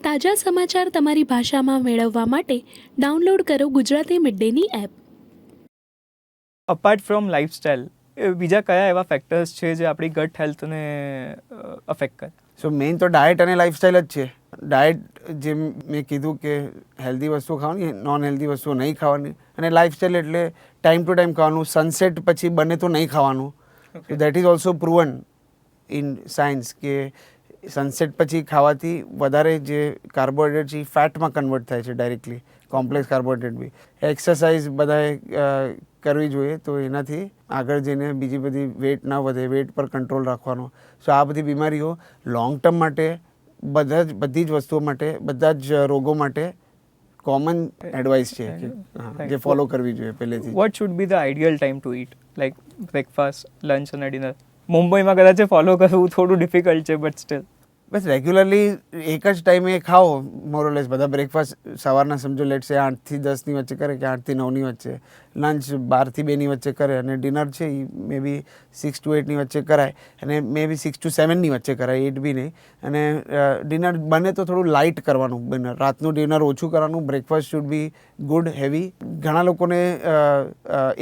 તાજા સમાચાર તમારી ભાષામાં મેળવવા માટે ડાઉનલોડ કરો Gujarati mid Danny app. Apart from lifestyle બીજા કયા એવા ફેક્ટર્સ છે જે આપણી ગટ હેલ્થને અફેક્ટ કરે? સો મેઇન તો ડાયટ અને લાઇફસ્ટાઇલ જ છે. ડાયટ જેમ મેં કીધું કે હેલ્ધી વસ્તુઓ ખાવાની, નોન હેલ્ધી વસ્તુઓ નહીં ખાવાની, અને લાઇફસ્ટાઇલ એટલે ટાઈમ ટુ ટાઈમ ખાવાનું, સનસેટ પછી બને તો નહીં ખાવાનું. So that is also પ્રુવન in science કે સનસેટ પછી ખાવાથી વધારે જે કાર્બોહાઈડ્રેટ છે એ ફેટમાં કન્વર્ટ થાય છે ડાયરેક્ટલી, કોમ્પ્લેક્સ કાર્બોહાઈડ્રેટ બી. એક્સરસાઇઝ બધાએ કરવી જોઈએ, તો એનાથી આગળ જઈને બીજી બધી વેટ ના વધે, વેટ પર કંટ્રોલ રાખવાનો. સો આ બધી બીમારીઓ લોંગ ટર્મ માટે બધી જ વસ્તુઓ માટે, બધા જ રોગો માટે કોમન એડવાઇસ છે જે ફોલો કરવી જોઈએ પહેલેથી. What should be the ideal time to it, like breakfast, lunch અને ડિનર? મુંબઈમાં કદાચ ફોલો કરવું થોડું ડિફિકલ્ટ છે, બટ સ્ટીલ બસ રેગ્યુલરલી એક જ ટાઈમે ખાઓ. મોરલેસ બધા બ્રેકફાસ્ટ સવારના સમજો લેટ છે 8 થી 10ની વચ્ચે કરે કે 8 થી 9ની વચ્ચે, લંચ 12 થી 2ની વચ્ચે કરે, અને ડિનર છે એ મે બી 6 to 8ની વચ્ચે કરાય, અને મે બી 6 to 7ની વચ્ચે કરાય, 8 બી નહીં. અને ડિનર બને તો થોડું લાઇટ કરવાનું, ડિનર રાતનું ડિનર ઓછું કરવાનું. Breakfast should be good, heavy. ઘણા લોકોને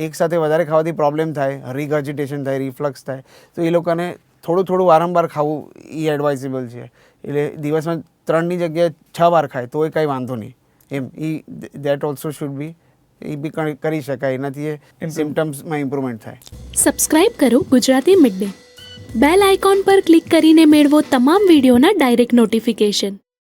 એક સાથે વધારે ખાવાથી પ્રોબ્લેમ થાય, રિગર્જિટેશન થાય, રિફ્લક્સ થાય, તો એ લોકોને થોડું વારંવાર ખાવું એ એડવાઇઝેબલ છે. એટલે દિવસમાં 3ની જગ્યાએ 6 વાર ખાય તો એ કંઈ વાંધો નહીં એમ. દેટ ઓલ્સો શુડ બી, એ બી કરી શકાય, એનાથી સિમ્ટમ્સમાં ઇમ્પ્રુવમેન્ટ થાય. સબસ્ક્રાઇબ કરો Gujarati mid day. Bell icon પર ક્લિક કરીને મેળવો તમામ વિડીયોના ડાયરેક્ટ નોટિફિકેશન.